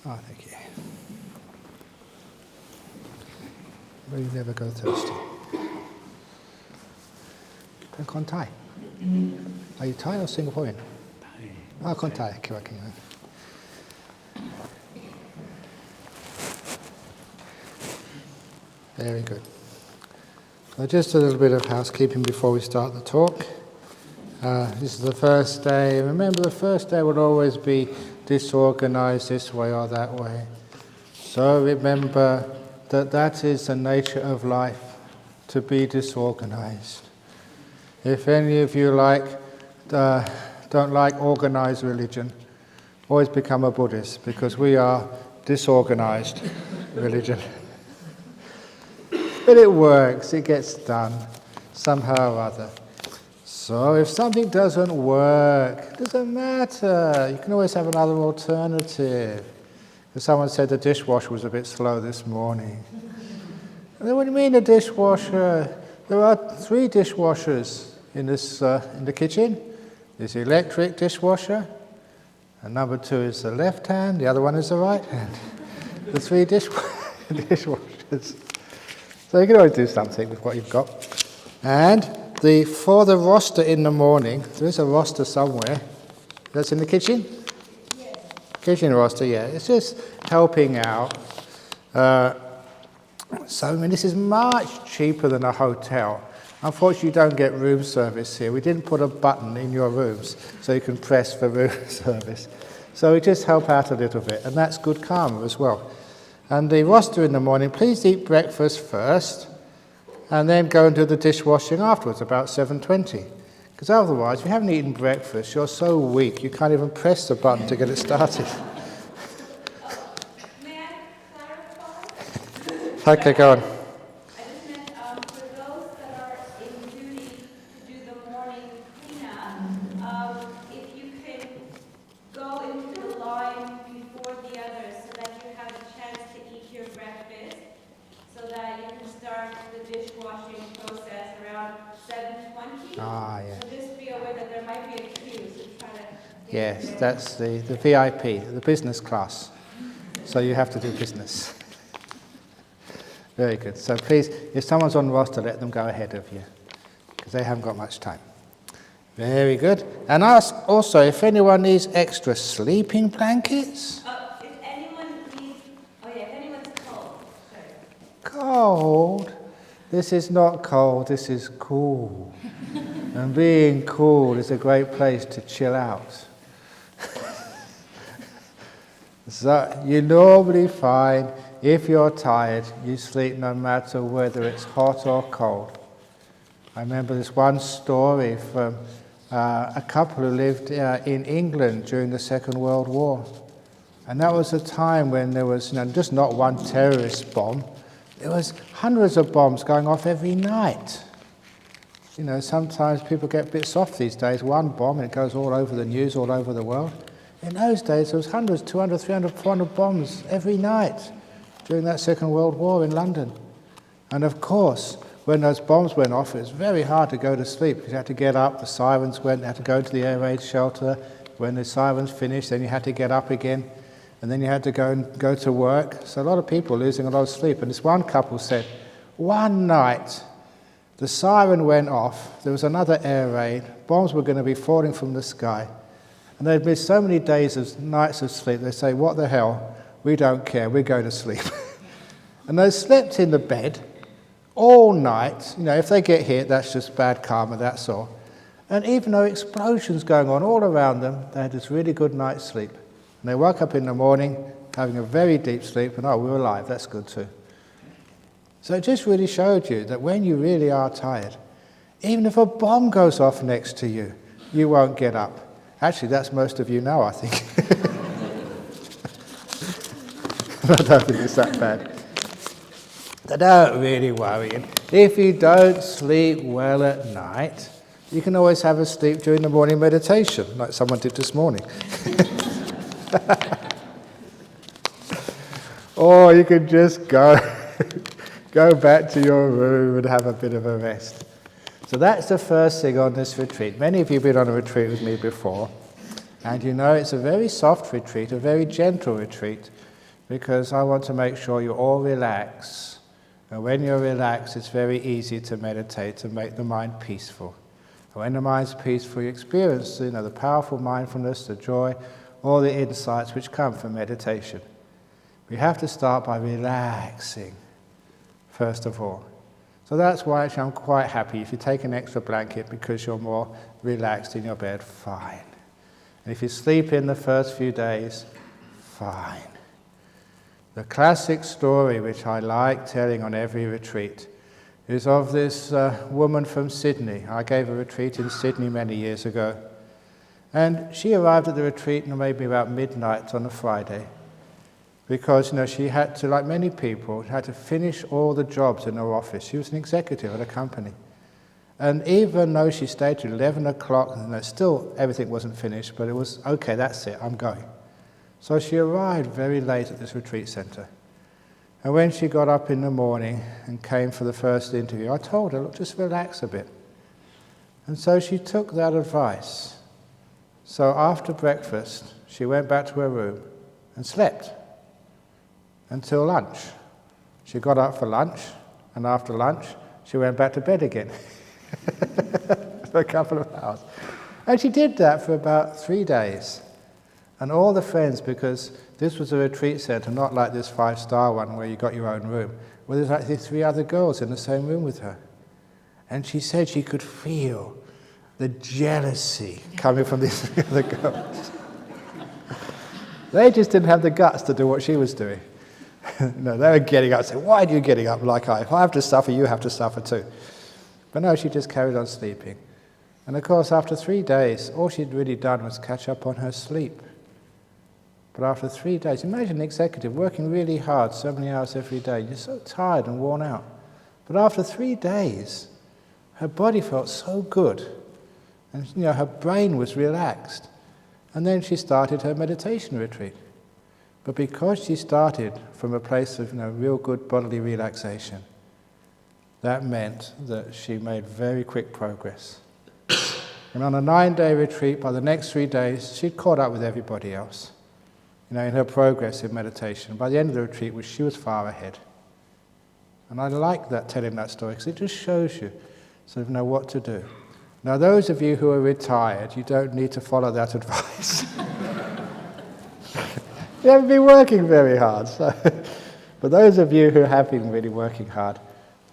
Oh, thank you. But you never go thirsty. And Kontai. Are you Thai or Singaporean? Thai. Oh, Kontai. Okay. Very good. So just a little bit of housekeeping before we start the talk. This is the first day. Remember, the first day would always be disorganized this way or that way. So remember that that is the nature of life, to be disorganized. If any of you don't like organized religion, always become a Buddhist, because we are disorganized religion. But it works, it gets done, somehow or other. So if something doesn't work, it doesn't matter. You can always have another alternative. If someone said the dishwasher was a bit slow this morning. And then what do you mean a dishwasher? There are 3 dishwashers in the kitchen. There's the electric dishwasher, and number 2 is the left hand, the other one is the right hand. The 3 dishwashers. So you can always do something with what you've got. And for the roster in the morning, there is a roster somewhere. That's in the kitchen? Yes. Kitchen roster, yeah. It's just helping out. This is much cheaper than a hotel. Unfortunately, you don't get room service here. We didn't put a button in your rooms so you can press for room service. So we just help out a little bit, and that's good karma as well. And the roster in the morning, please eat breakfast first, and then go and do the dishwashing afterwards, about 7:20. Because otherwise, if you haven't eaten breakfast, you're so weak, you can't even press the button to get it started. May I clarify? Okay, go on. I just meant for those that are in duty to do the morning cleanup, if you can go into the line before the others so that you have a chance to eat your breakfast, so that you can start the dishwashing process around 7:20. Ah, yeah. So just be aware that there might be a queue, so try to... Yes, that's the VIP, the business class. So you have to do business. Very good. So please, if someone's on the roster, let them go ahead of you, because they haven't got much time. Very good. And ask also if anyone needs extra sleeping blankets. If anyone's cold, sorry. Cold? This is not cold, this is cool. And being cool is a great place to chill out. So you normally find, if you're tired, you sleep no matter whether it's hot or cold. I remember this one story from a couple who lived in England during the Second World War. And that was a time when there was just not one terrorist bomb. There was hundreds of bombs going off every night. Sometimes people get a bit soft these days. One bomb and it goes all over the news, all over the world. In those days, there was hundreds, 200, 300, 400 bombs every night during that Second World War in London. And of course, when those bombs went off, it was very hard to go to sleep because you had to get up, the sirens went, you had to go to the air raid shelter. When the sirens finished, then you had to get up again, and then you had to go to work. So a lot of people were losing a lot of sleep. And this one couple said, one night, the siren went off, there was another air raid, bombs were going to be falling from the sky. And they'd missed so many nights of sleep, they say, what the hell, we don't care, we go to sleep. And they slept in the bed all night. If they get hit, that's just bad karma, that's all. And even though explosions going on all around them, they had this really good night's sleep. And they woke up in the morning having a very deep sleep, and we're alive, that's good too. So it just really showed you that when you really are tired, even if a bomb goes off next to you, you won't get up. Actually, that's most of you now, I think. I don't think it's that bad. So don't really worry. If you don't sleep well at night, you can always have a sleep during the morning meditation, like someone did this morning. Or you can just go back to your room and have a bit of a rest. So that's the first thing on this retreat. Many of you have been on a retreat with me before, and it's a very soft retreat, a very gentle retreat. because I want to make sure you all relax. And when you're relaxed, it's very easy to meditate, to make the mind peaceful. And when the mind's peaceful, you experience the powerful mindfulness, the joy, all the insights which come from meditation. We have to start by relaxing, first of all. So that's why actually I'm quite happy. If you take an extra blanket because you're more relaxed in your bed, fine. And if you sleep in the first few days, fine. The classic story which I like telling on every retreat is of this woman from Sydney. I gave a retreat in Sydney many years ago. And she arrived at the retreat maybe about midnight on a Friday, because she had to, like many people, had to finish all the jobs in her office. She was an executive at a company. And even though she stayed till 11 o'clock, still everything wasn't finished, but it was, okay, that's it, I'm going. So she arrived very late at this retreat center. And when she got up in the morning and came for the first interview, I told her, look, just relax a bit. And so she took that advice. So after breakfast, she went back to her room and slept until lunch. She got up for lunch, and after lunch, she went back to bed again for a couple of hours. And she did that for about 3 days. And all the friends, because this was a retreat center, not like this 5-star one where you got your own room, well, there's actually 3 other girls in the same room with her. And she said she could feel the jealousy coming from these 3 other girls. They just didn't have the guts to do what she was doing. No, they were getting up and saying, why are you getting up like I? If I have to suffer, you have to suffer too. But no, she just carried on sleeping. And of course, after 3 days, all she'd really done was catch up on her sleep. But after 3 days, imagine an executive working really hard, so many hours every day. You're so tired and worn out. But after 3 days, her body felt so good. And her brain was relaxed. And then she started her meditation retreat. But because she started from a place of real good bodily relaxation, that meant that she made very quick progress. And on a 9-day retreat, by the next 3 days, she'd caught up with everybody else, in her progress in meditation. By the end of the retreat, she was far ahead. And I like that, telling that story, because it just shows you sort of what to do. Now, those of you who are retired, you don't need to follow that advice. You haven't been working very hard. So. But those of you who have been really working hard,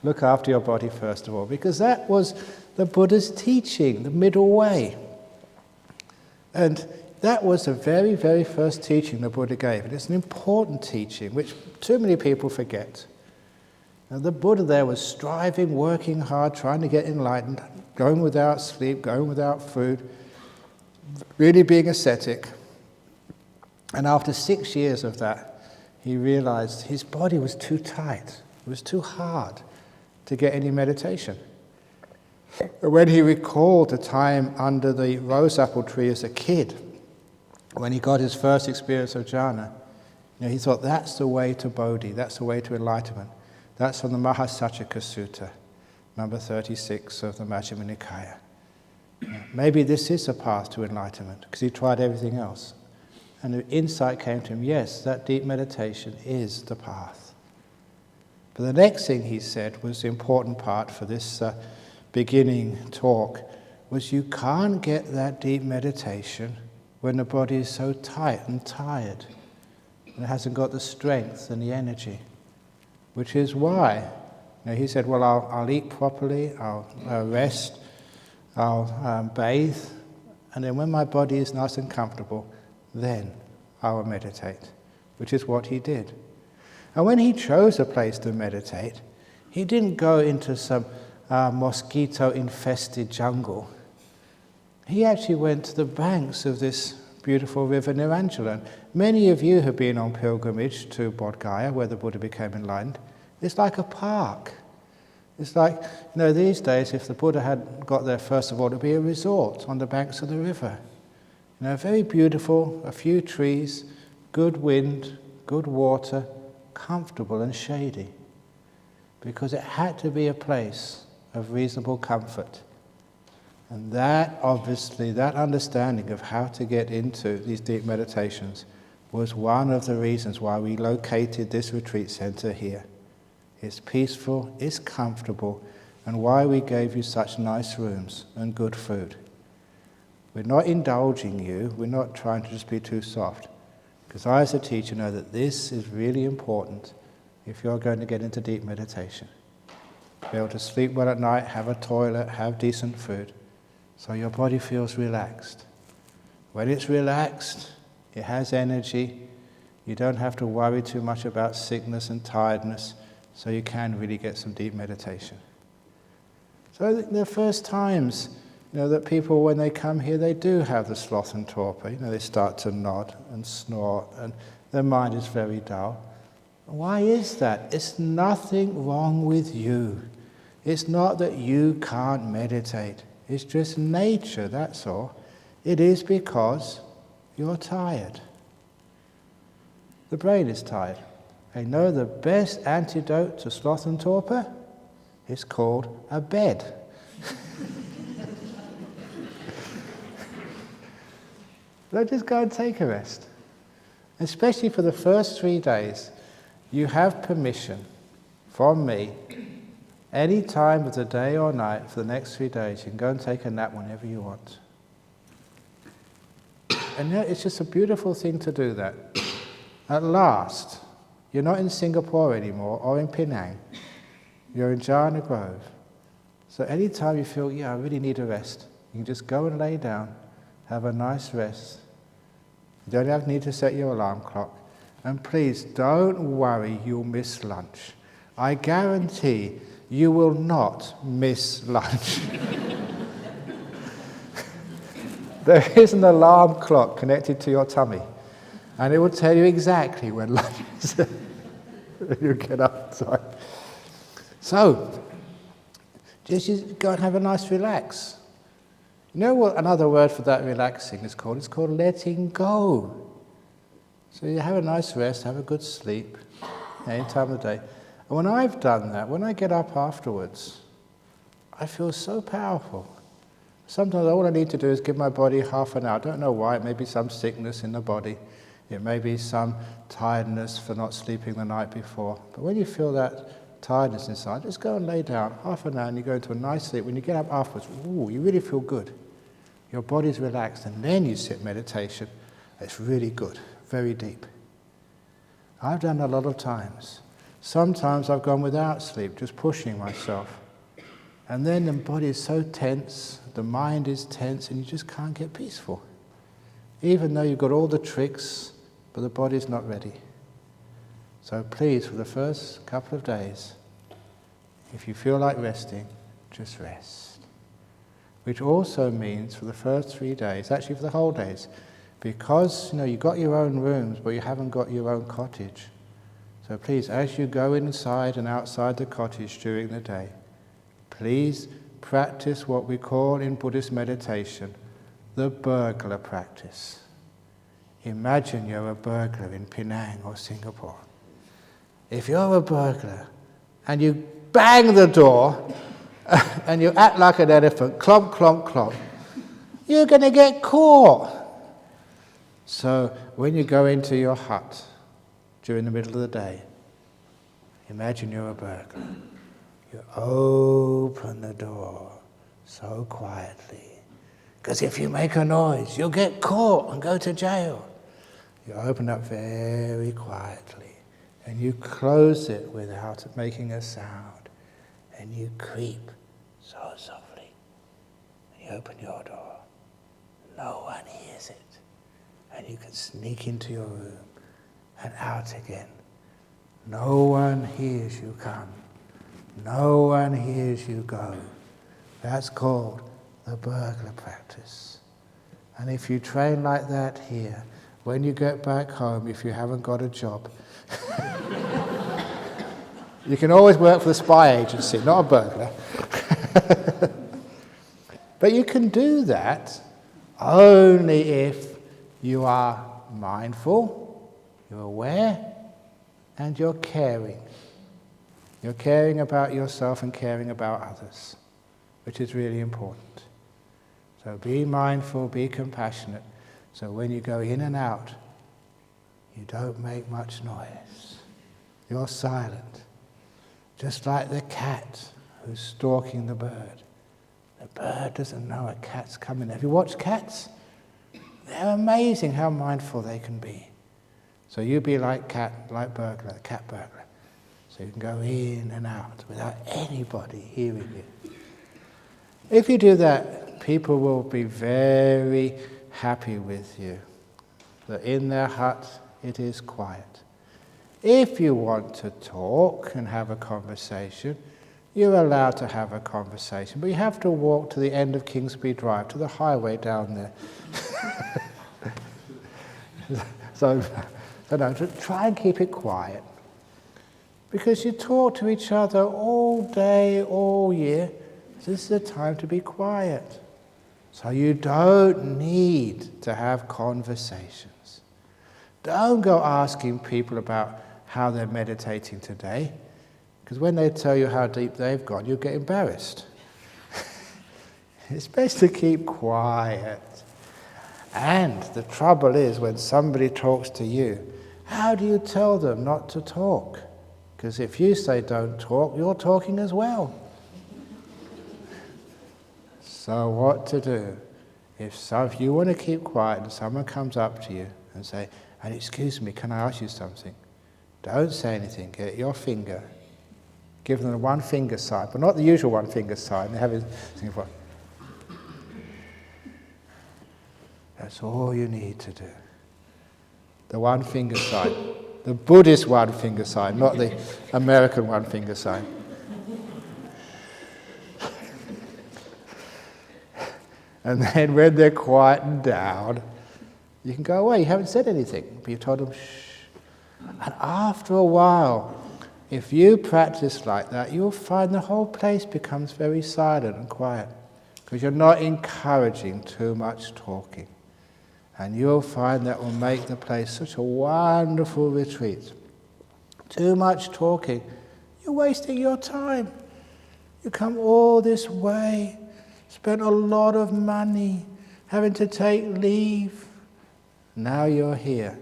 look after your body first of all, because that was the Buddha's teaching, the middle way. And that was the very, very first teaching the Buddha gave. And it's an important teaching, which too many people forget. And the Buddha there was striving, working hard, trying to get enlightened, going without sleep, going without food, really being ascetic. And after 6 years of that, he realized his body was too tight. It was too hard to get any meditation. When he recalled the time under the rose apple tree as a kid, when he got his first experience of jhana, he thought that's the way to Bodhi, that's the way to enlightenment. That's from the Mahasacaka Sutta, number 36 of the Majjhima Nikaya. Maybe this is a path to enlightenment, because he tried everything else. And the insight came to him, yes, that deep meditation is the path. But the next thing he said was the important part for this beginning talk, was you can't get that deep meditation when the body is so tight and tired, and it hasn't got the strength and the energy. Which is why, he said, well, I'll eat properly, I'll rest, I'll bathe, and then when my body is nice and comfortable, then I will meditate, which is what he did. And when he chose a place to meditate, he didn't go into some mosquito-infested jungle. He actually went to the banks of this beautiful river Nirangela. Many of you have been on pilgrimage to Bodh Gaya, where the Buddha became enlightened. It's like a park. It's like, these days, if the Buddha had got there, first of all, it would be a resort on the banks of the river. Very beautiful, a few trees, good wind, good water, comfortable and shady. Because it had to be a place of reasonable comfort. And that, obviously, that understanding of how to get into these deep meditations was one of the reasons why we located this retreat center here. It's peaceful, it's comfortable, and why we gave you such nice rooms and good food. We're not indulging you, we're not trying to just be too soft. Because I as a teacher know that this is really important if you're going to get into deep meditation. Be able to sleep well at night, have a toilet, have decent food, so your body feels relaxed. When it's relaxed, it has energy, you don't have to worry too much about sickness and tiredness, so you can really get some deep meditation. So the first times, that people, when they come here, they do have the sloth and torpor. They start to nod and snort, and their mind is very dull. Why is that? It's nothing wrong with you. It's not that you can't meditate. It's just nature, that's all. It is because you're tired. The brain is tired. I know the best antidote to sloth and torpor is called a bed. So just go and take a rest. Especially for the first 3 days, you have permission from me, any time of the day or night for the next 3 days. You can go and take a nap whenever you want. And it's just a beautiful thing to do that. At last, you're not in Singapore anymore or in Penang. You're in Jhana Grove. So any time you feel, I really need a rest, you can just go and lay down, have a nice rest. You don't need to set your alarm clock. And please, don't worry you'll miss lunch. I guarantee you will not miss lunch. There is an alarm clock connected to your tummy, and it will tell you exactly when lunch is. You get up, sorry. So, just go and have a nice relax. You know what another word for that relaxing is called? It's called letting go. So you have a nice rest, have a good sleep, any time of the day. And when I've done that, when I get up afterwards, I feel so powerful. Sometimes all I need to do is give my body half an hour. I don't know why. It may be some sickness in the body. It may be some tiredness for not sleeping the night before. But when you feel that tiredness inside, just go and lay down half an hour and you go into a nice sleep. When you get up afterwards, you really feel good. Your body's relaxed, and then you sit meditation. It's really good, very deep. I've done a lot of times. Sometimes I've gone without sleep, just pushing myself. And then the body is so tense, the mind is tense, and you just can't get peaceful. Even though you've got all the tricks, but the body's not ready. So please, for the first couple of days, if you feel like resting, just rest. Which also means for the first 3 days, actually for the whole days, because you've got your own rooms, but you haven't got your own cottage. So please, as you go inside and outside the cottage during the day, please practice what we call in Buddhist meditation the burglar practice. Imagine you're a burglar in Penang or Singapore. If you're a burglar and you bang the door and you act like an elephant, clomp, clomp, clomp, you're going to get caught. So when you go into your hut during the middle of the day, imagine you're a burglar. You open the door so quietly, because if you make a noise, you'll get caught and go to jail. You open up very quietly, and you close it without making a sound, and you creep so softly, and you open your door. No one hears it, and you can sneak into your room and out again. No one hears you come. No one hears you go. That's called the burglar practice. And if you train like that here, when you get back home, if you haven't got a job, you can always work for the spy agency, not a burglar. But you can do that only if you are mindful, you're aware, and you're caring. You're caring about yourself and caring about others, which is really important. So be mindful, be compassionate. So when you go in and out, You don't make much noise. You're silent. Just like the cat who's stalking the bird. The bird doesn't know a cat's coming. Have you watched cats? They're amazing how mindful they can be. So you be like cat burglar, cat burglar. So you can go in and out without anybody hearing you. If you do that, people will be very happy with you. That in their hut it is quiet. If you want to talk and have a conversation, you're allowed to have a conversation, but you have to walk to the end of Kingsbury Drive, to the highway down there. So no, try and keep it quiet. Because you talk to each other all day, all year. So this is the time to be quiet. So you don't need to have conversations. Don't go asking people about how they're meditating today. Because when they tell you how deep they've gone, you'll get embarrassed. It's best to keep quiet. And the trouble is, when somebody talks to you, how do you tell them not to talk? Because if you say don't talk, you're talking as well. So what to do? If you want to keep quiet and someone comes up to you and say, "And excuse me, can I ask you something?" Don't say anything. Get your finger. Give them a one finger sign, but not the usual one finger sign. They have it. That's all you need to do. The one finger sign. The Buddhist one finger sign, not the American one finger sign. And then when they're quietened down, you can go away. You haven't said anything, but you told them, shh. And after a while, if you practice like that, you'll find the whole place becomes very silent and quiet, because you're not encouraging too much talking. And you'll find that will make the place such a wonderful retreat. Too much talking, you're wasting your time. You come all this way, spent a lot of money, having to take leave. Now you're here.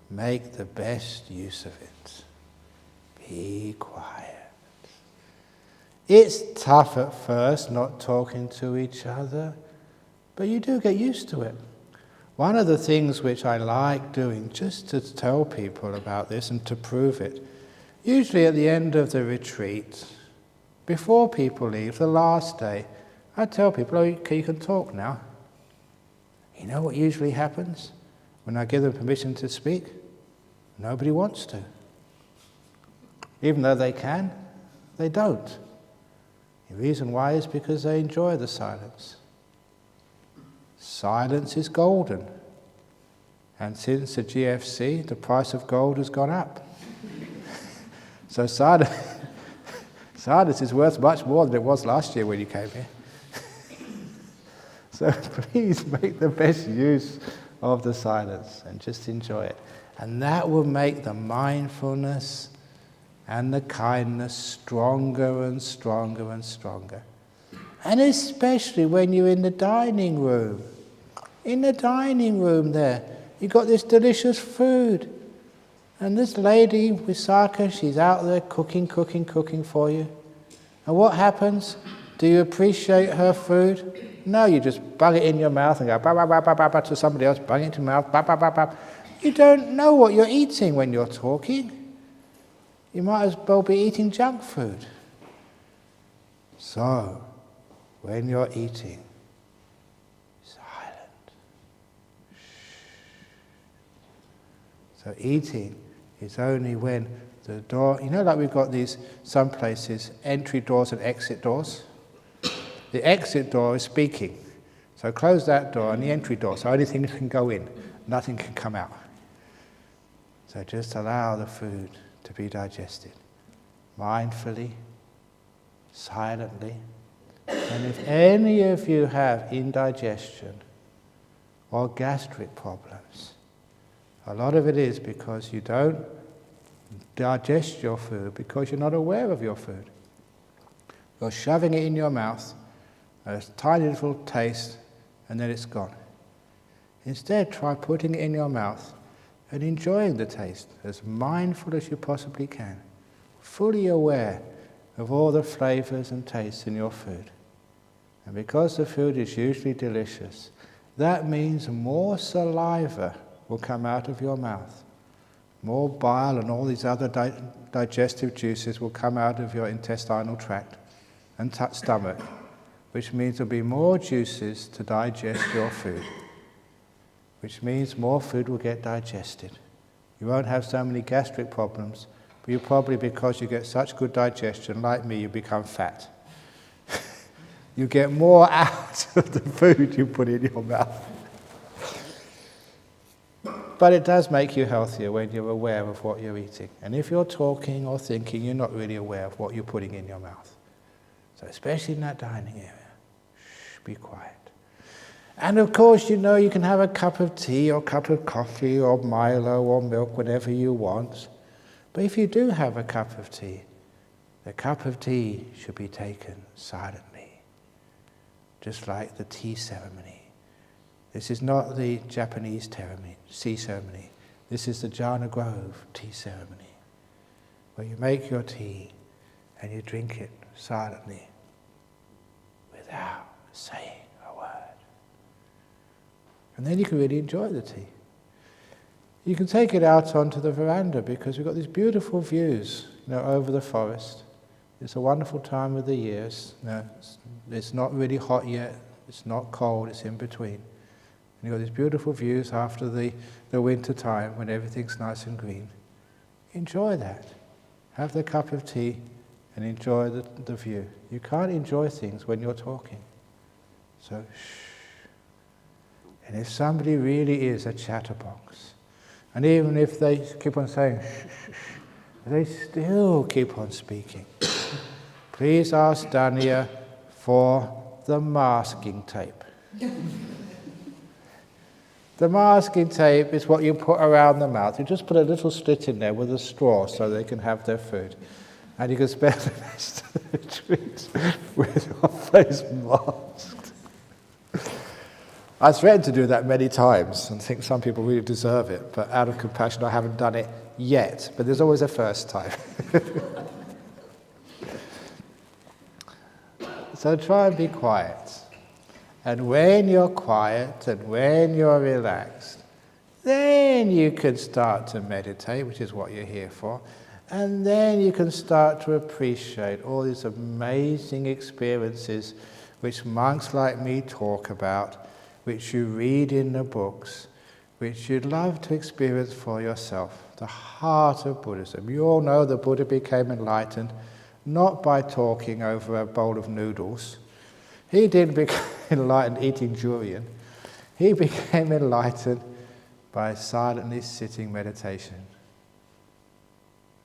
Make the best use of it. Be quiet. It's tough at first not talking to each other, but you do get used to it. One of the things which I like doing, just to tell people about this and to prove it, usually at the end of the retreat, before people leave, the last day, I tell people, okay, you can talk now. You know what usually happens when I give them permission to speak? Nobody wants to. Even though they can, they don't. The reason why is because they enjoy the silence. Silence is golden. And since the GFC, the price of gold has gone up. So silence is worth much more than it was last year when you came here. So please make the best use of the silence and just enjoy it. And that will make the mindfulness and the kindness stronger and stronger and stronger. And especially when you're in the dining room. In the dining room there, you've got this delicious food. And this lady, Visakha, she's out there cooking for you. And what happens? Do you appreciate her food? No, you just bung it in your mouth and go ba ba ba ba ba ba to somebody else, bung it into your mouth, ba ba ba ba. You don't know what you're eating when you're talking. You might as well be eating junk food. So, when you're eating, silent. So eating is only when the door, you know, like we've got these, some places, entry doors and exit doors. The exit door is speaking. So close that door and the entry door, so only thing can go in, nothing can come out. So just allow the food to be digested. Mindfully, silently. And if any of you have indigestion or gastric problems, a lot of it is because you don't digest your food because you're not aware of your food. You're shoving it in your mouth, a tiny little taste, and then it's gone. Instead, try putting it in your mouth, and enjoying the taste, as mindful as you possibly can, fully aware of all the flavors and tastes in your food. And because the food is usually delicious, that means more saliva will come out of your mouth. More bile and all these other digestive juices will come out of your intestinal tract and stomach, which means there'll be more juices to digest your food, which means more food will get digested. You won't have so many gastric problems, but you probably, because you get such good digestion, like me, you become fat. You get more out of the food you put in your mouth. But it does make you healthier when you're aware of what you're eating. And if you're talking or thinking, you're not really aware of what you're putting in your mouth. So especially in that dining area, be quiet. And of course, you know, you can have a cup of tea or a cup of coffee or Milo or milk, whatever you want. But if you do have a cup of tea, the cup of tea should be taken silently, just like the tea ceremony. This is not the Japanese tea ceremony. This is the Jhana Grove tea ceremony, where you make your tea and you drink it silently without saying a word. And then you can really enjoy the tea. You can take it out onto the veranda because we've got these beautiful views, over the forest. It's a wonderful time of the year. It's not really hot yet. It's not cold. It's in between. And you've got these beautiful views after the winter time when everything's nice and green. Enjoy that. Have the cup of tea and enjoy the view. You can't enjoy things when you're talking. So, shh. And if somebody really is a chatterbox, and even if they keep on saying shh, shh, shh, they still keep on speaking, please ask Dania for the masking tape. The masking tape is what you put around the mouth. You just put a little slit in there with a straw so they can have their food. And you can spend the rest of the retreat with your face masked. I threatened to do that many times and think some people really deserve it, but out of compassion I haven't done it yet. But there's always a first time. So try and be quiet. And when you're quiet and when you're relaxed, then you can start to meditate, which is what you're here for. And then you can start to appreciate all these amazing experiences which monks like me talk about, which you read in the books, which you'd love to experience for yourself. The heart of Buddhism. You all know the Buddha became enlightened not by talking over a bowl of noodles. He didn't become enlightened eating durian. He became enlightened by silently sitting meditation.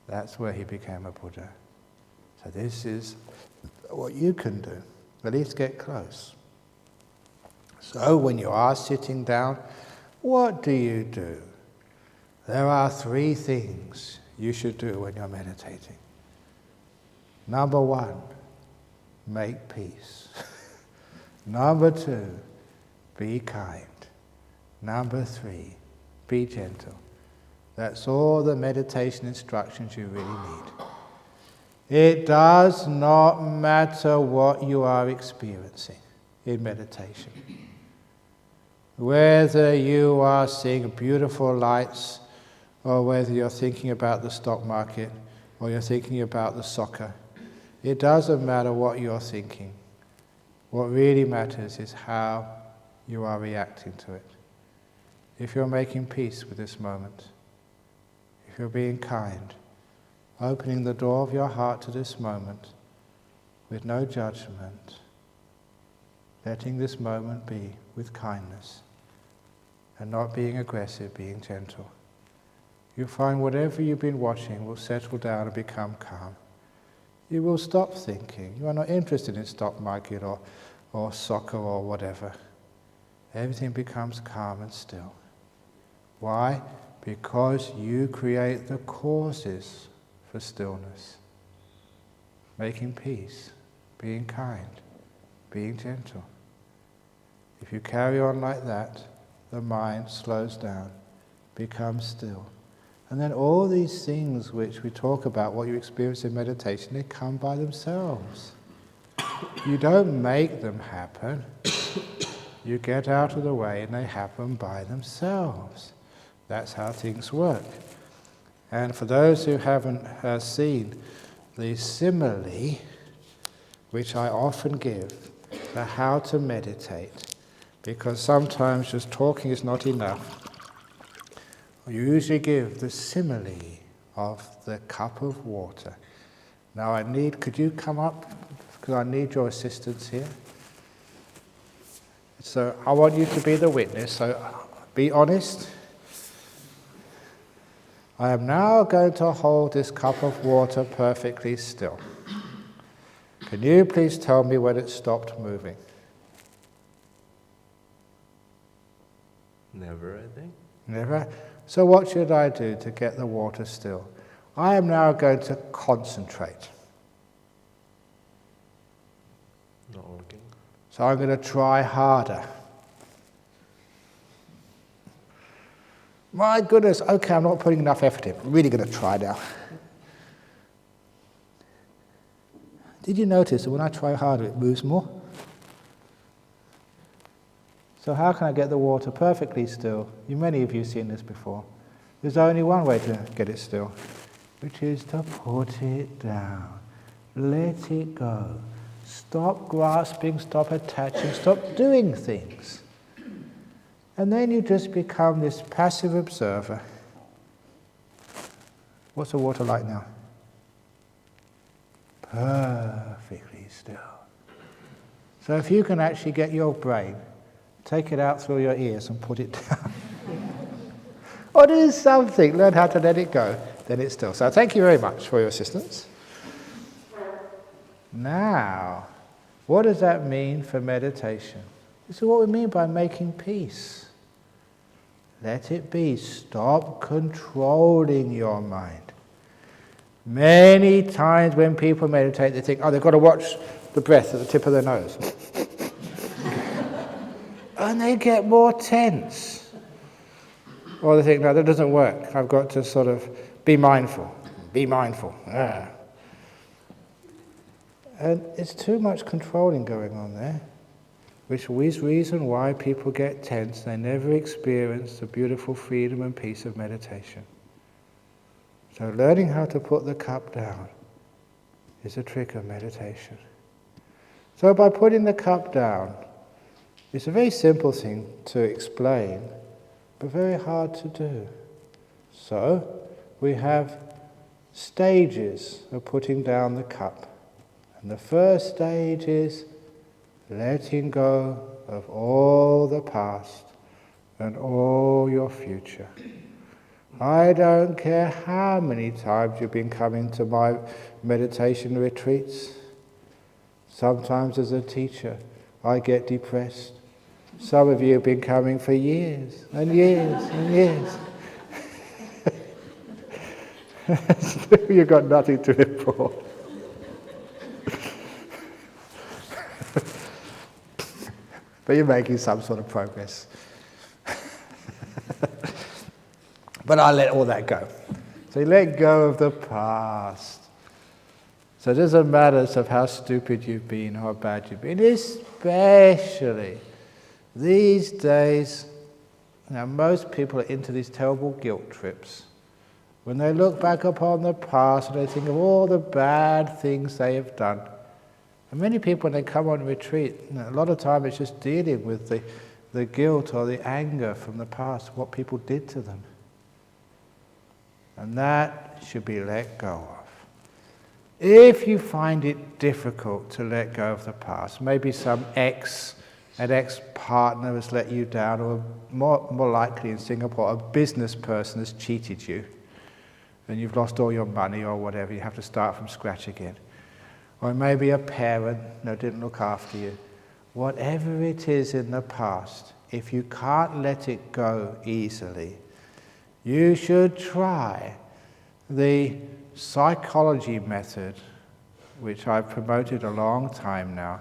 That's where he became a Buddha. So this is what you can do. At least get close. So when you are sitting down, what do you do? There are 3 things you should do when you're meditating. Number 1, make peace. Number 2, be kind. Number 3, be gentle. That's all the meditation instructions you really need. It does not matter what you are experiencing in meditation. Whether you are seeing beautiful lights, or whether you're thinking about the stock market, or you're thinking about the soccer, it doesn't matter what you're thinking. What really matters is how you are reacting to it. If you're making peace with this moment, if you're being kind, opening the door of your heart to this moment with no judgment, letting this moment be with kindness, and not being aggressive, being gentle, you'll find whatever you've been watching will settle down and become calm. You will stop thinking. You are not interested in stock market or soccer or whatever. Everything becomes calm and still. Why? Because you create the causes for stillness. Making peace, being kind, being gentle. If you carry on like that, the mind slows down, become still. And then all these things which we talk about, what you experience in meditation, they come by themselves. You don't make them happen. You get out of the way and they happen by themselves. That's how things work. And for those who haven't seen the simile, which I often give, for how to meditate, because sometimes just talking is not enough, you usually give the simile of the cup of water. Now could you come up? Because I need your assistance here. So I want you to be the witness, so be honest. I am now going to hold this cup of water perfectly still. Can you please tell me when it stopped moving? Never, I think. Never? So what should I do to get the water still? I am now going to concentrate. Not working. So I'm going to try harder. My goodness, okay, I'm not putting enough effort in. I'm really going to try now. Did you notice that when I try harder, it moves more? So how can I get the water perfectly still? Many of you have seen this before. There's only one way to get it still, which is to put it down. Let it go. Stop grasping, stop attaching, stop doing things. And then you just become this passive observer. What's the water like now? Perfectly still. So if you can actually get your brain, take it out through your ears and put it down. Or do something, learn how to let it go, then it's still. So thank you very much for your assistance. Now, what does that mean for meditation? This is what we mean by making peace. Let it be. Stop controlling your mind. Many times when people meditate, they think, they've got to watch the breath at the tip of their nose. And they get more tense. Or they think, no, that doesn't work. I've got to sort of be mindful. Be mindful. And it's too much controlling going on there, which is reason why people get tense. They never experience the beautiful freedom and peace of meditation. So learning how to put the cup down is a trick of meditation. So by putting the cup down, it's a very simple thing to explain, but very hard to do. So we have stages of putting down the cup. And the first stage is letting go of all the past and all your future. I don't care how many times you've been coming to my meditation retreats. Sometimes as a teacher, I get depressed. Some of you have been coming for years and years and years. You've got nothing to report. But you're making some sort of progress. But I let all that go. So you let go of the past. So it doesn't matter of how stupid you've been or how bad you've been. Especially these days, most people are into these terrible guilt trips. When they look back upon the past and they think of all the bad things they have done. And many people, when they come on retreat, a lot of time it's just dealing with the guilt or the anger from the past, what people did to them. And that should be let go of. If you find it difficult to let go of the past, maybe an ex-partner has let you down, or more likely in Singapore, a business person has cheated you, and you've lost all your money or whatever, you have to start from scratch again. Or maybe a parent didn't look after you. Whatever it is in the past, if you can't let it go easily, you should try the psychology method, which I've promoted a long time now,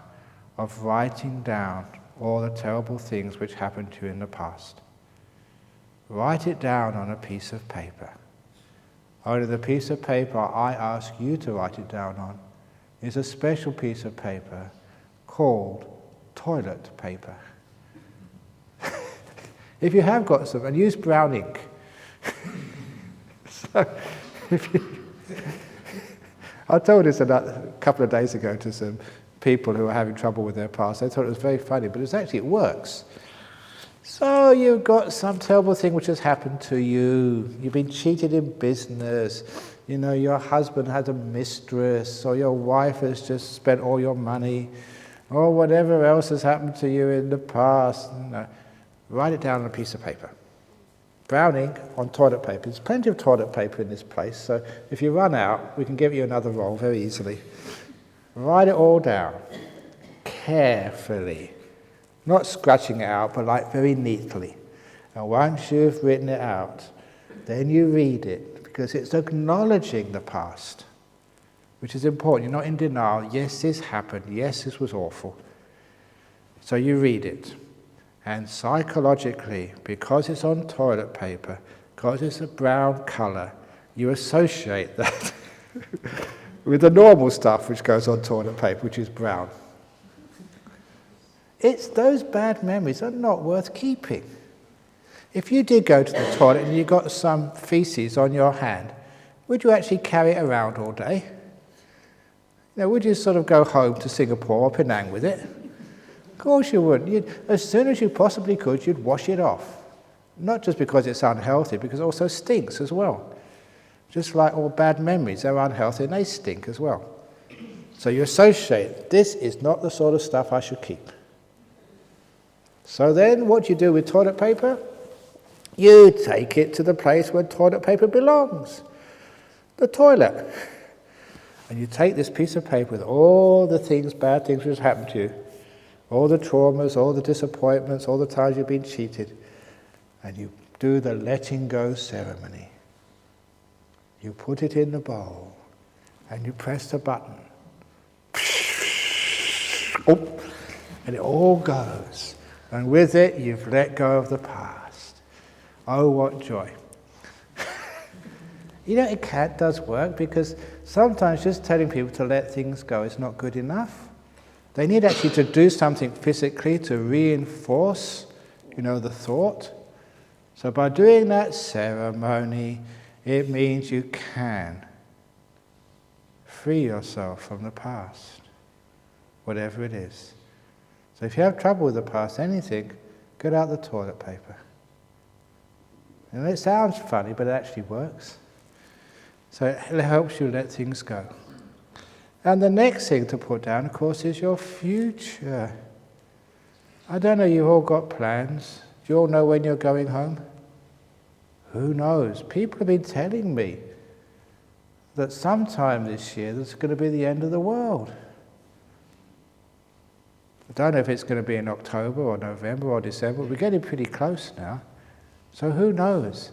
of writing down all the terrible things which happened to you in the past. write it down on a piece of paper. Only the piece of paper I ask you to write it down on is a special piece of paper called toilet paper. If you have got some, and use brown ink. So, I told this a couple of days ago to some people who were having trouble with their past. They thought it was very funny, but it works. So you've got some terrible thing which has happened to you. You've been cheated in business. You know, your husband has a mistress, or your wife has just spent all your money, or whatever else has happened to you in the past. Write it down on a piece of paper. Brown ink on toilet paper. There's plenty of toilet paper in this place, so if you run out, we can give you another roll very easily. Write it all down, carefully. Not scratching it out, but like very neatly. And once you've written it out, then you read it, because it's acknowledging the past, which is important. You're not in denial. Yes, this happened. Yes, this was awful. So you read it. And psychologically, because it's on toilet paper, because it's a brown colour, you associate that with the normal stuff which goes on toilet paper, which is brown. It's those bad memories are not worth keeping. If you did go to the toilet and you got some feces on your hand, would you actually carry it around all day? Would you sort of go home to Singapore or Penang with it? Of course you wouldn't. As soon as you possibly could, you'd wash it off. Not just because it's unhealthy, because it also stinks as well. Just like all bad memories, they're unhealthy and they stink as well. So you associate, this is not the sort of stuff I should keep. So then what do you do with toilet paper? You take it to the place where toilet paper belongs, the toilet. And you take this piece of paper with all the things, bad things which have happened to you, all the traumas, all the disappointments, all the times you've been cheated, and you do the letting go ceremony. You put it in the bowl, and you press the button. And it all goes. And with it, you've let go of the past. Oh, what joy. It does work, because sometimes just telling people to let things go is not good enough. They need actually to do something physically to reinforce, the thought. So by doing that ceremony, it means you can free yourself from the past, whatever it is. So if you have trouble with the past, anything, get out the toilet paper. And it sounds funny, but it actually works. So it helps you let things go. And the next thing to put down, of course, is your future. I don't know, you've all got plans. Do you all know when you're going home? Who knows? People have been telling me that sometime this year there's going to be the end of the world. I don't know if it's going to be in October or November or December. We're getting pretty close now. So who knows?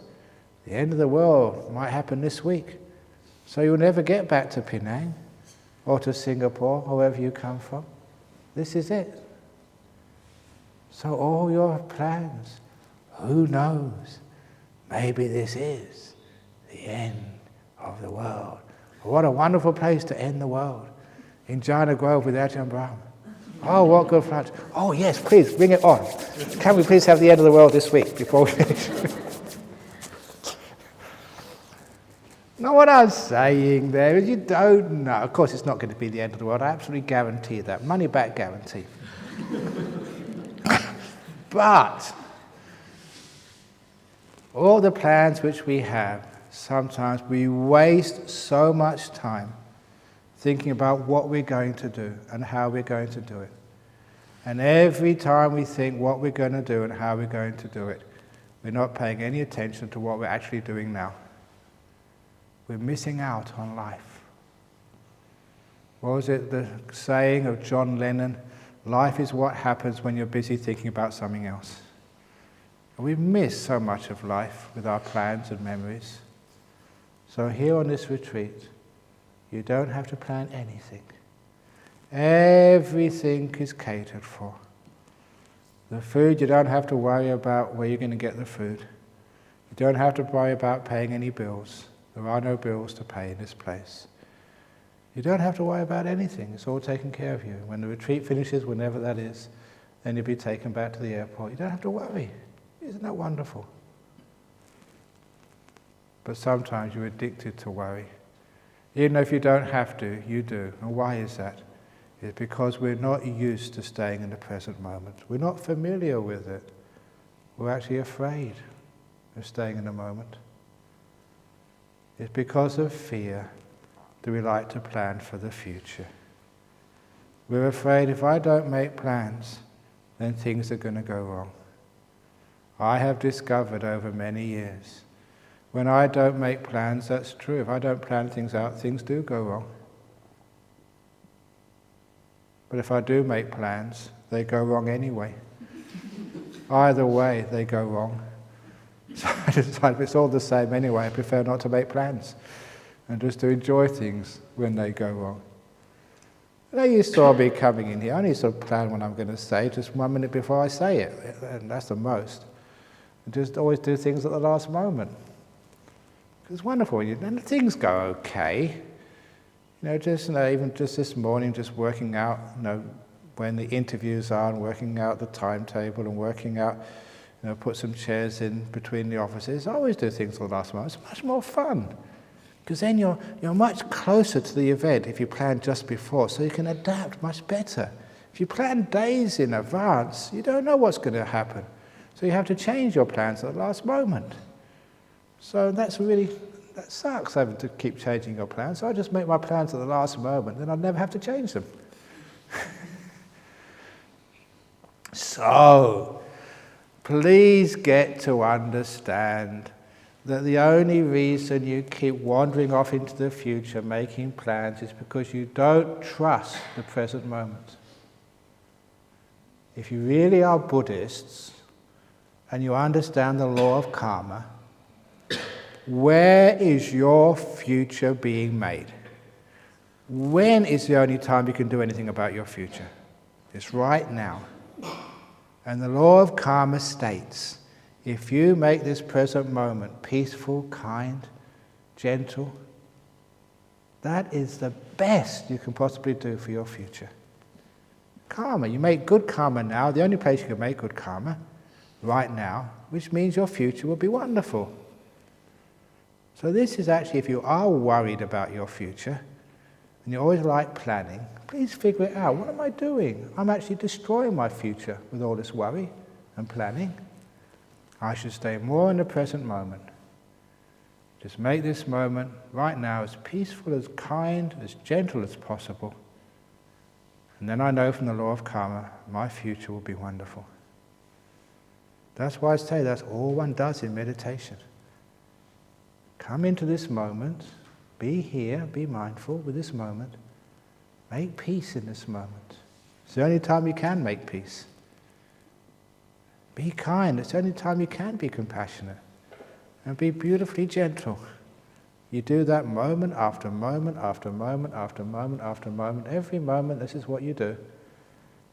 The end of the world might happen this week. So you'll never get back to Penang or to Singapore, or wherever you come from. This is it. So all your plans, who knows? Maybe this is the end of the world. What a wonderful place to end the world. In Jhana Grove with Ajahn Brahm. Oh, what good fun. Oh yes, please, bring it on. Can we please have the end of the world this week before we finish? Now what I'm saying there is you don't know. Of course it's not going to be the end of the world. I absolutely guarantee that. Money back guarantee. But all the plans which we have, sometimes we waste so much time thinking about what we're going to do and how we're going to do it. And every time we think what we're going to do and how we're going to do it, we're not paying any attention to what we're actually doing now. We're missing out on life. What was it, the saying of John Lennon? Life is what happens when you're busy thinking about something else. And we miss so much of life with our plans and memories. So here on this retreat, you don't have to plan anything. Everything is catered for. The food, you don't have to worry about where you're going to get the food. You don't have to worry about paying any bills. There are no bills to pay in this place. You don't have to worry about anything. It's all taken care of you. When the retreat finishes, whenever that is, then you'll be taken back to the airport. You don't have to worry. Isn't that wonderful? But sometimes you're addicted to worry. Even though if you don't have to, you do. And why is that? It's because we're not used to staying in the present moment. We're not familiar with it. We're actually afraid of staying in the moment. It's because of fear that we like to plan for the future. We're afraid if I don't make plans, then things are going to go wrong. I have discovered over many years, when I don't make plans, that's true. If I don't plan things out, things do go wrong. But if I do make plans, they go wrong anyway. Either way, they go wrong. So I decided it's all the same anyway. I prefer not to make plans and just to enjoy things when they go wrong. Now you saw me coming in here. I only sort of plan what I'm going to say just 1 minute before I say it, and that's the most. And just always do things at the last moment. It's wonderful, and things go okay. Even just this morning, just working out, when the interviews are, and working out the timetable, and working out, put some chairs in between the offices. I always do things at the last moment. It's much more fun, because then you're much closer to the event if you plan just before, so you can adapt much better. If you plan days in advance, you don't know what's going to happen, so you have to change your plans at the last moment. So that sucks having to keep changing your plans. So I just make my plans at the last moment, then I'll never have to change them. So, please get to understand that the only reason you keep wandering off into the future making plans is because you don't trust the present moment. If you really are Buddhists and you understand the law of karma, where is your future being made? When is the only time you can do anything about your future? It's right now. And the law of karma states, if you make this present moment peaceful, kind, gentle, that is the best you can possibly do for your future. Karma, you make good karma now, the only place you can make good karma, right now, which means your future will be wonderful. So this is actually, if you are worried about your future, and you always like planning, please figure it out. What am I doing? I'm actually destroying my future with all this worry and planning. I should stay more in the present moment. Just make this moment right now as peaceful, as kind, as gentle as possible. And then I know from the law of karma, my future will be wonderful. That's why I say that's all one does in meditation. Come into this moment, be here, be mindful with this moment, make peace in this moment. It's the only time you can make peace. Be kind, it's the only time you can be compassionate. And be beautifully gentle. You do that moment after moment after moment after moment after moment. Every moment, this is what you do.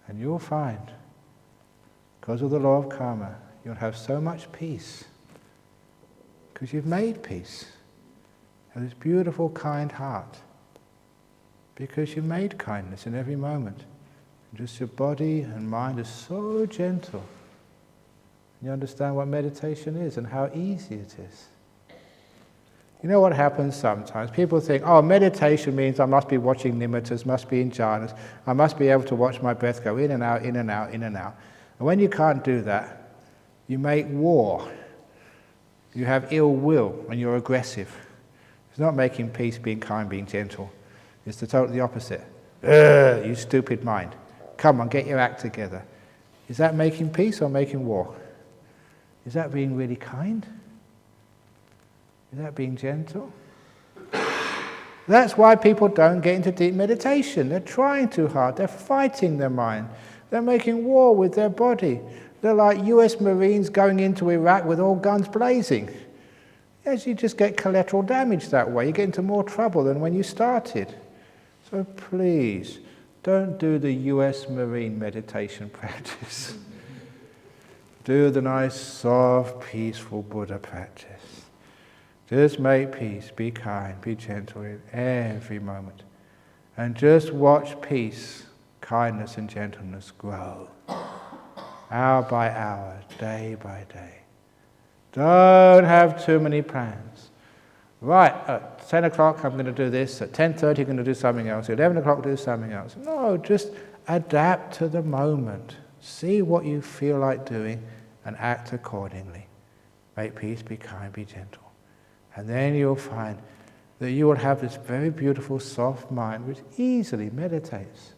And you'll find, because of the law of karma, you'll have so much peace. Because you've made peace. Have this beautiful, kind heart. Because you made kindness in every moment. And just your body and mind is so gentle. You understand what meditation is and how easy it is. You know what happens sometimes? People think, oh, meditation means I must be watching nimittas, must be in jhanas, I must be able to watch my breath go in and out, in and out, in and out. And when you can't do that, you make war. You have ill will and you're aggressive. It's not making peace, being kind, being gentle. It's the totally opposite. You stupid mind. Come on, get your act together. Is that making peace or making war? Is that being really kind? Is that being gentle? That's why people don't get into deep meditation. They're trying too hard. They're fighting their mind. They're making war with their body. They're like US Marines going into Iraq with all guns blazing. Yes, you just get collateral damage that way. You get into more trouble than when you started. So please, don't do the US Marine meditation practice. Do the nice, soft, peaceful Buddha practice. Just make peace, be kind, be gentle in every moment. And just watch peace, kindness and gentleness grow. Hour by hour, day by day. Don't have too many plans. Right, at 10 o'clock I'm going to do this, at 10:30 I'm going to do something else, at 11 o'clock do something else. No, just adapt to the moment. See what you feel like doing and act accordingly. Make peace, be kind, be gentle. And then you'll find that you will have this very beautiful, soft mind which easily meditates.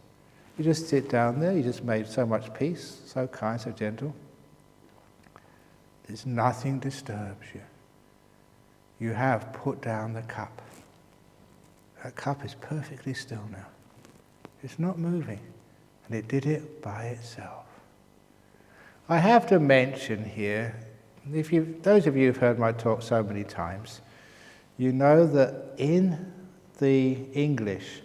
You just sit down there, you just made so much peace, so kind, so gentle. There's nothing disturbs you. You have put down the cup. That cup is perfectly still now. It's not moving, and it did it by itself. I have to mention here, those of you who've heard my talk so many times, you know that in the English,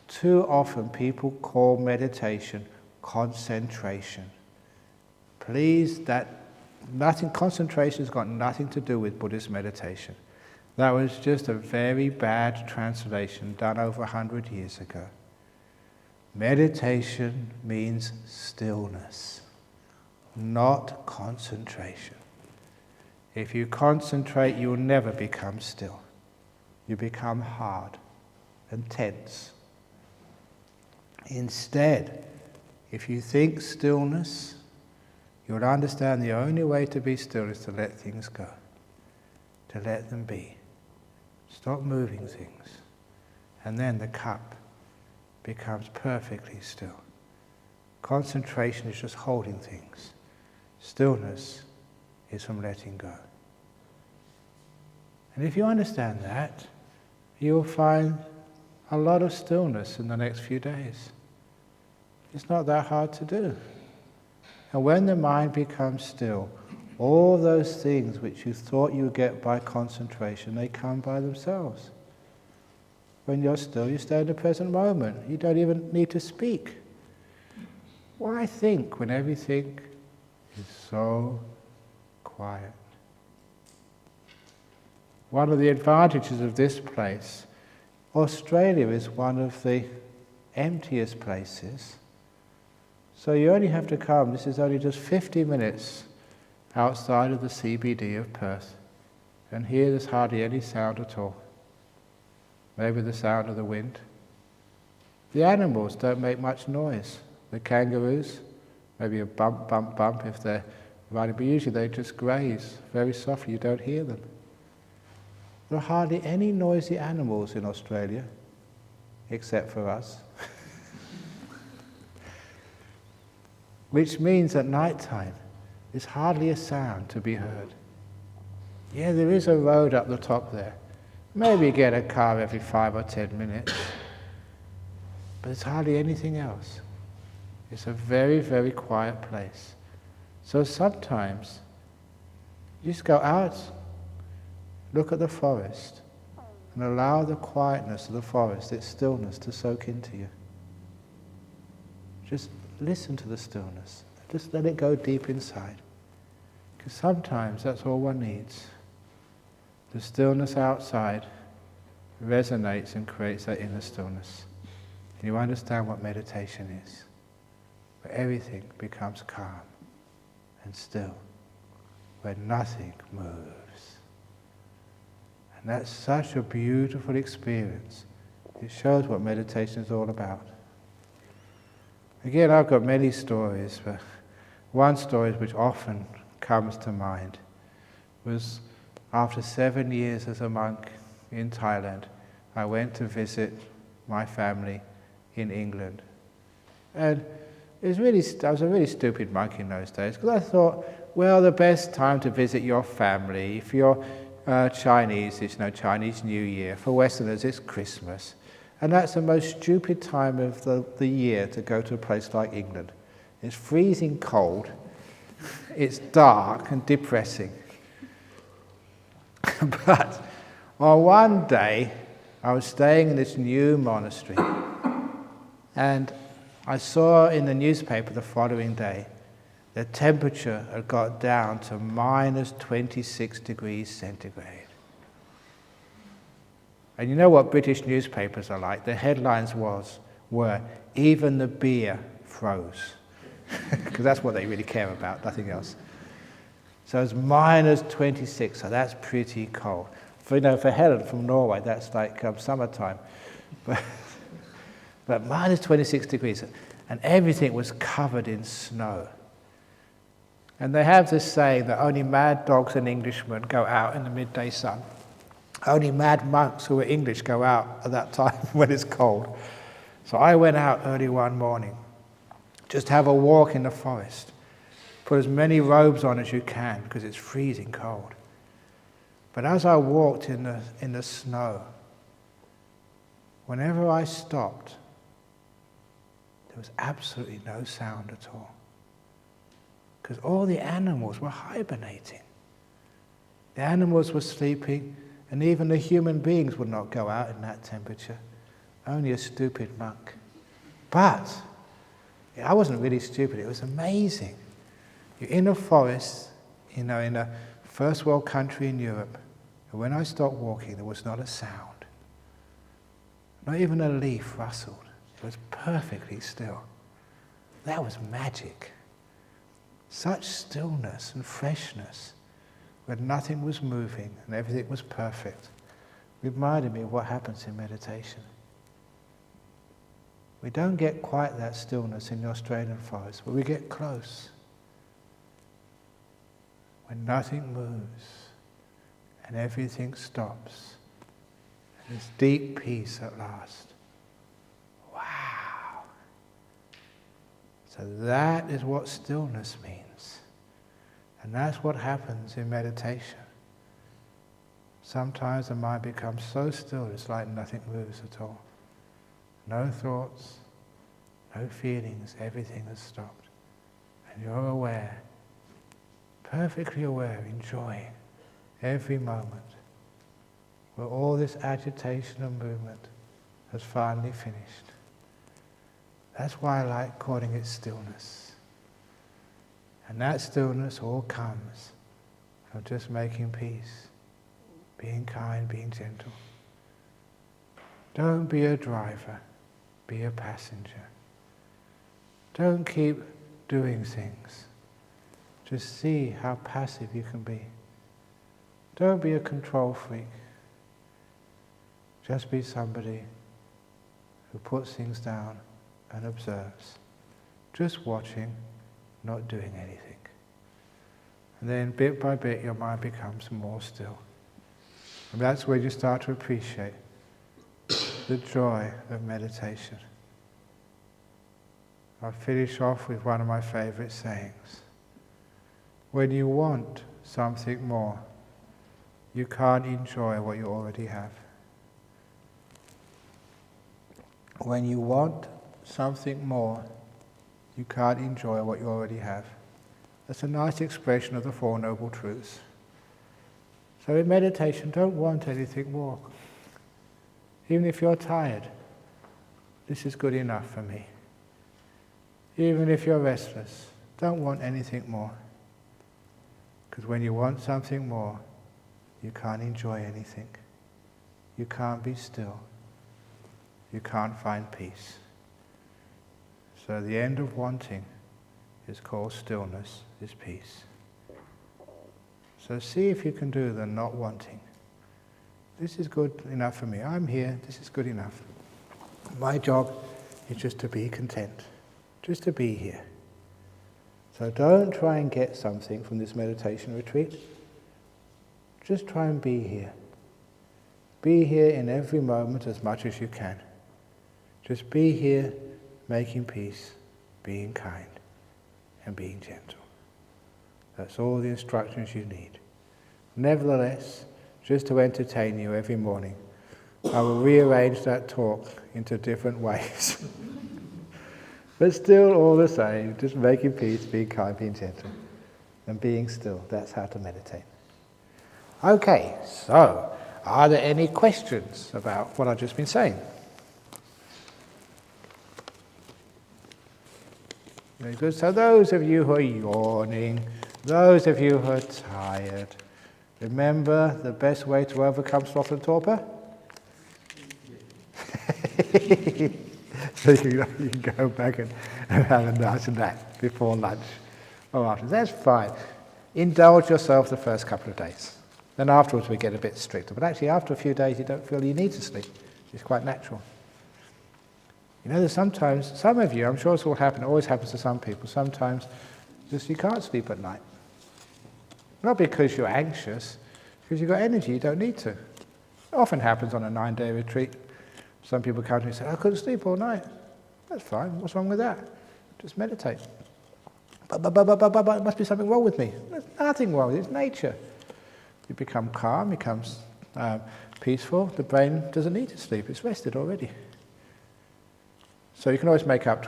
too often people call meditation concentration. Please, concentration has got nothing to do with Buddhist meditation. That was just a very bad translation done over 100 years ago. Meditation means stillness, not concentration. If you concentrate, you will never become still. You become hard and tense. Instead, if you think stillness, you'll understand the only way to be still is to let things go, to let them be. Stop moving things. And then the cup becomes perfectly still. Concentration is just holding things. Stillness is from letting go. And if you understand that, you'll find a lot of stillness in the next few days. It's not that hard to do. And when the mind becomes still, all those things which you thought you would get by concentration, they come by themselves. When you're still, you stay in the present moment. You don't even need to speak. Why think when everything is so quiet? One of the advantages of this place, Australia is one of the emptiest places. So you only have to come, this is only just 50 minutes outside of the CBD of Perth. And here there's hardly any sound at all. Maybe the sound of the wind. The animals don't make much noise. The kangaroos, maybe a bump, bump, bump if they're running, but usually they just graze very softly, you don't hear them. There are hardly any noisy animals in Australia, except for us. Which means at night time, there's hardly a sound to be heard. Yeah, there is a road up the top there. Maybe you get a car every 5 or 10 minutes. But there's hardly anything else. It's a very, very quiet place. So sometimes, you just go out, look at the forest, and allow the quietness of the forest, its stillness, to soak into you. Just listen to the stillness. Just let it go deep inside. Because sometimes that's all one needs. The stillness outside resonates and creates that inner stillness. And you understand what meditation is, where everything becomes calm and still, where nothing moves. And that's such a beautiful experience. It shows what meditation is all about. Again, I've got many stories, but one story which often comes to mind was after 7 years as a monk in Thailand, I went to visit my family in England. And I was a really stupid monk in those days, because I thought, well, the best time to visit your family, if you're Chinese, it's Chinese New Year. For Westerners, it's Christmas. And that's the most stupid time of the year to go to a place like England. It's freezing cold, it's dark and depressing. But on one day, I was staying in this new monastery, and I saw in the newspaper the following day the temperature had got down to minus 26 degrees centigrade. And you know what British newspapers are like? The headlines were, even the beer froze. Because that's what they really care about, nothing else. So it's minus 26, so that's pretty cold. For Helen from Norway, that's like summertime. But minus 26 degrees, and everything was covered in snow. And they have this saying that only mad dogs and Englishmen go out in the midday sun. Only mad monks who are English go out at that time when it's cold. So I went out early one morning, just have a walk in the forest. Put as many robes on as you can because it's freezing cold. But as I walked in the snow, whenever I stopped, there was absolutely no sound at all. Because all the animals were hibernating. The animals were sleeping, and even the human beings would not go out in that temperature. Only a stupid monk. But I wasn't really stupid, it was amazing. You're in a forest, in a first world country in Europe, and when I stopped walking, there was not a sound. Not even a leaf rustled. It was perfectly still. That was magic. Such stillness and freshness, when nothing was moving and everything was perfect, reminded me of what happens in meditation. We don't get quite that stillness in the Australian forest, but we get close. When nothing moves and everything stops, and there's deep peace at last. Wow! So that is what stillness means. And that's what happens in meditation. Sometimes the mind becomes so still, it's like nothing moves at all. No thoughts, no feelings, everything has stopped. And you're aware, perfectly aware, enjoying every moment where all this agitation and movement has finally finished. That's why I like calling it stillness. And that stillness all comes from just making peace, being kind, being gentle. Don't be a driver, be a passenger. Don't keep doing things. Just see how passive you can be. Don't be a control freak. Just be somebody who puts things down and observes. Just watching, not doing anything. And then bit by bit your mind becomes more still. And that's where you start to appreciate the joy of meditation. I'll finish off with one of my favorite sayings. When you want something more, you can't enjoy what you already have. When you want something more, you can't enjoy what you already have. That's a nice expression of the Four Noble Truths. So in meditation, don't want anything more. Even if you're tired, this is good enough for me. Even if you're restless, don't want anything more. Because when you want something more, you can't enjoy anything. You can't be still. You can't find peace. So the end of wanting is called stillness, is peace. So see if you can do the not wanting. This is good enough for me. I'm here, this is good enough. My job is just to be content, just to be here. So don't try and get something from this meditation retreat. Just try and be here. Be here in every moment as much as you can. Just be here, making peace, being kind, and being gentle. That's all the instructions you need. Nevertheless, just to entertain you every morning, I will rearrange that talk into different ways. But still all the same, just making peace, being kind, being gentle, and being still. That's how to meditate. Okay, so are there any questions about what I've just been saying? Very good. So those of you who are yawning, those of you who are tired, remember the best way to overcome sloth and torpor? So you can go back and have a nice nap before lunch or after. That's fine. Indulge yourself the first couple of days. Then afterwards we get a bit stricter. But actually after a few days you don't feel you need to sleep. It's quite natural. You know, there's sometimes, some of you, I'm sure this will happen, it always happens to some people, sometimes just you can't sleep at night. Not because you're anxious, because you've got energy, you don't need to. It often happens on a 9-day retreat. Some people come to me and say, I couldn't sleep all night. That's fine, what's wrong with that? Just meditate. But there must be something wrong with me. There's nothing wrong with it, it's nature. You become calm, becomes peaceful, the brain doesn't need to sleep, it's rested already. So you can always make up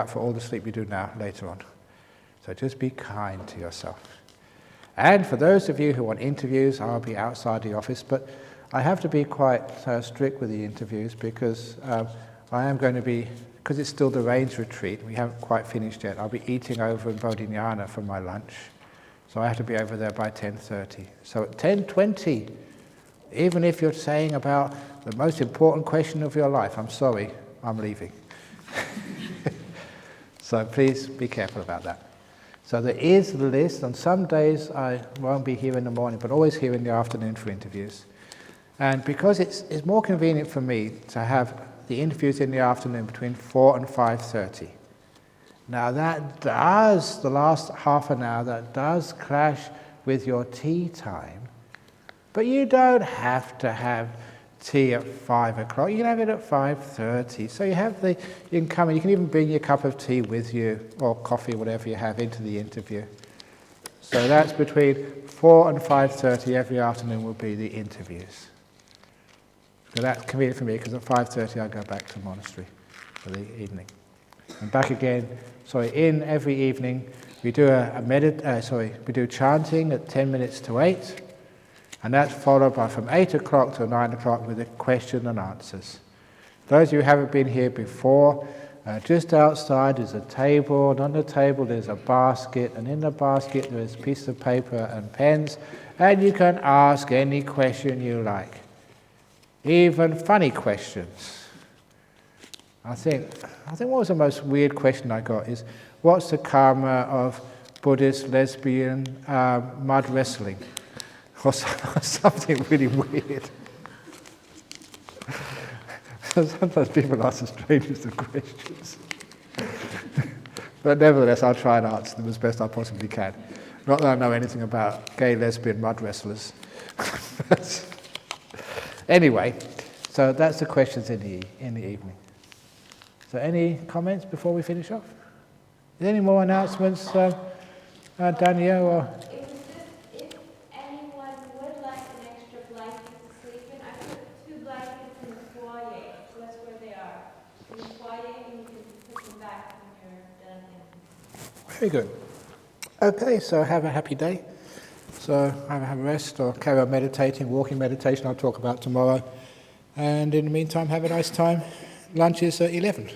for all the sleep you do now later on. So just be kind to yourself. And for those of you who want interviews, I'll be outside the office, but I have to be quite strict with the interviews because I am going to be, because it's still the range retreat, we haven't quite finished yet, I'll be eating over in Jhana for my lunch. So I have to be over there by 10:30. So at 10:20, even if you're saying about the most important question of your life, I'm sorry, I'm leaving. So please be careful about that. So there is the list. On some days I won't be here in the morning, but always here in the afternoon for interviews. And because it's more convenient for me to have the interviews in the afternoon between 4 and 5:30. Now that does, the last half an hour, that does clash with your tea time. But you don't have to have tea at 5 o'clock. You can have it at 5:30. So you can come and you can even bring your cup of tea with you, or coffee, whatever you have, into the interview. So that's between 4 and 5:30 every afternoon will be the interviews. So that's convenient for me because at 5:30 I go back to the monastery for the evening. And back again, in every evening we do we do chanting at 10 minutes to 8. And that's followed by from 8 o'clock to 9 o'clock with the question and answers. Those of you who haven't been here before, just outside is a table, and on the table there's a basket, and in the basket there's a piece of paper and pens, and you can ask any question you like. Even funny questions. I think what was the most weird question I got is, what's the karma of Buddhist lesbian mud wrestling? Or something really weird. Sometimes people ask the strangest of questions. But nevertheless, I'll try and answer them as best I possibly can. Not that I know anything about gay, lesbian mud wrestlers. But anyway, so that's the questions in the evening. So any comments before we finish off? Is there any more announcements, Danielle? Or? Very good. Okay, so have a happy day. So have a rest or carry on meditating, walking meditation I'll talk about tomorrow. And in the meantime, have a nice time. Lunch is at 11.